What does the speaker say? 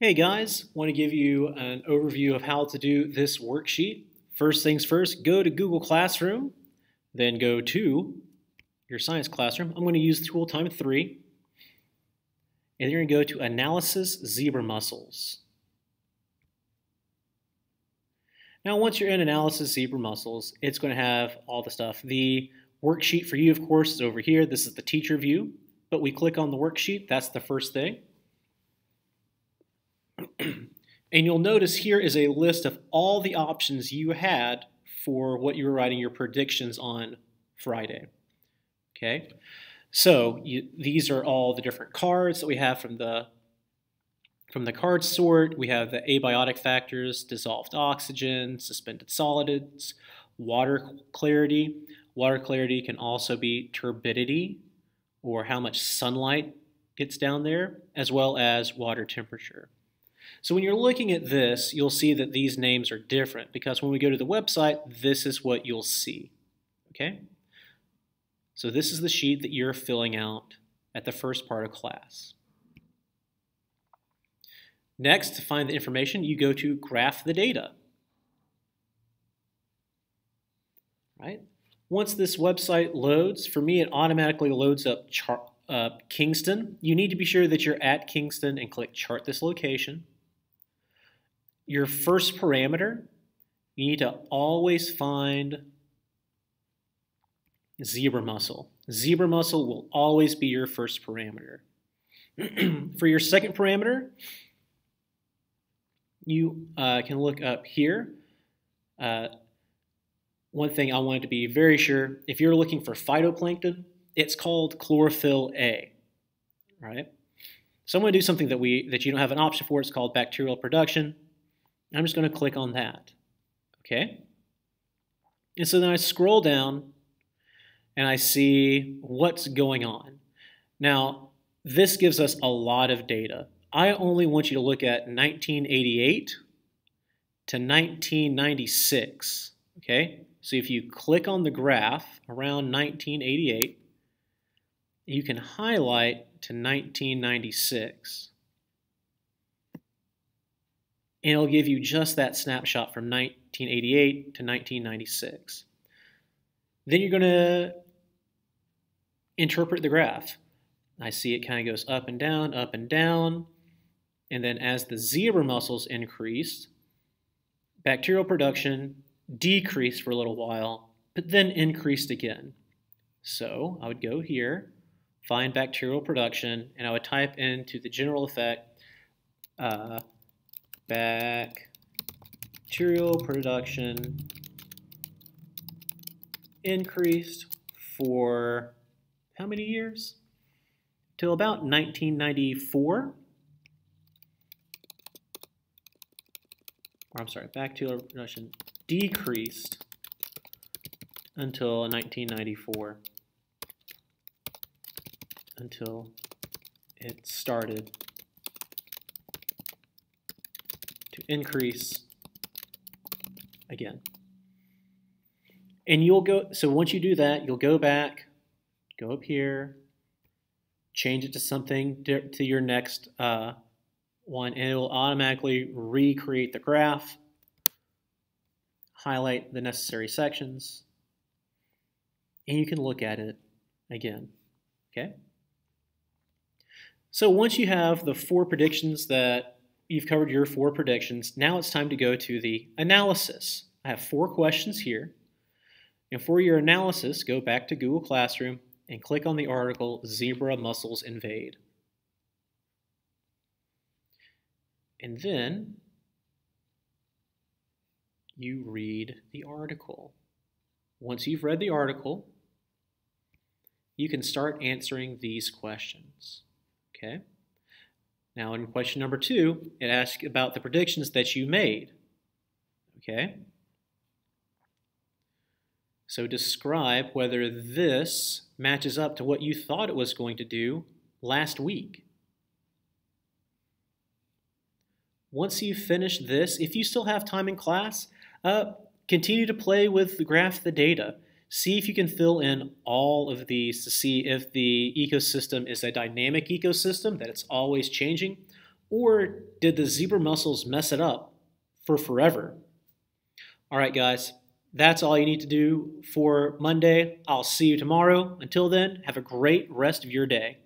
Hey guys, want to give you an overview of how to do this worksheet. First things first, go to Google Classroom, then go to your science classroom. I'm going to use tool time 3, and you're going to go to Analysis Zebra Mussels. Now once you're in Analysis Zebra Mussels, it's going to have all the stuff. The worksheet for you, of course, is over here. This is the teacher view, but we click on the worksheet. That's the first thing. And you'll notice here is a list of all the options you had for what you were writing your predictions on Friday. Okay, so these are all the different cards that we have from the card sort. We have the abiotic factors, dissolved oxygen, suspended solids, water clarity. Water clarity can also be turbidity, or how much sunlight gets down there, as well as water temperature. So when you're looking at this, you'll see that these names are different because when we go to the website, this is what you'll see. Okay? So this is the sheet that you're filling out at the first part of class. Next, to find the information, you go to Graph the Data. Right? Once this website loads, for me it automatically loads up Kingston. You need to be sure that you're at Kingston and click Chart this location. Your first parameter, you need to always find zebra mussel. Zebra mussel will always be your first parameter. For your second parameter, you can look up here. One thing I wanted to be very sure, if you're looking for phytoplankton, it's called chlorophyll A, right? So I'm going to do something that you don't have an option for. It's called bacterial production. I'm just going to click on that, okay? And so then I scroll down and I see what's going on. Now, this gives us a lot of data. I only want you to look at 1988 to 1996, okay? So if you click on the graph around 1988, you can highlight to 1996. And it'll give you just that snapshot from 1988 to 1996. Then you're going to interpret the graph. I see it kind of goes up and down, and then as the zebra mussels increased, bacterial production decreased for a little while, but then increased again. So I would go here, find bacterial production, and I would type into the general effect bacterial production increased for how many years? Till about 1994. Or I'm sorry, bacterial production decreased until 1994. Until it started to increase again. And you'll go, so once you do that, you'll go back, go up here, change it to something to your next one, and it will automatically recreate the graph, highlight the necessary sections, and you can look at it again, okay? So once you have the 4 predictions that you've covered your 4 predictions, now it's time to go to the analysis. I have 4 questions here. And for your analysis, go back to Google Classroom and click on the article, Zebra Mussels Invade. And then you read the article. Once you've read the article, you can start answering these questions, okay? Now in question number 2, it asks about the predictions that you made, okay? So describe whether this matches up to what you thought it was going to do last week. Once you've finished this, if you still have time in class, continue to play with the graph the data. See if you can fill in all of these to see if the ecosystem is a dynamic ecosystem, that it's always changing, Or did the zebra mussels mess it up for forever? All right, guys, that's all you need to do for Monday. I'll see you tomorrow. Until then, have a great rest of your day.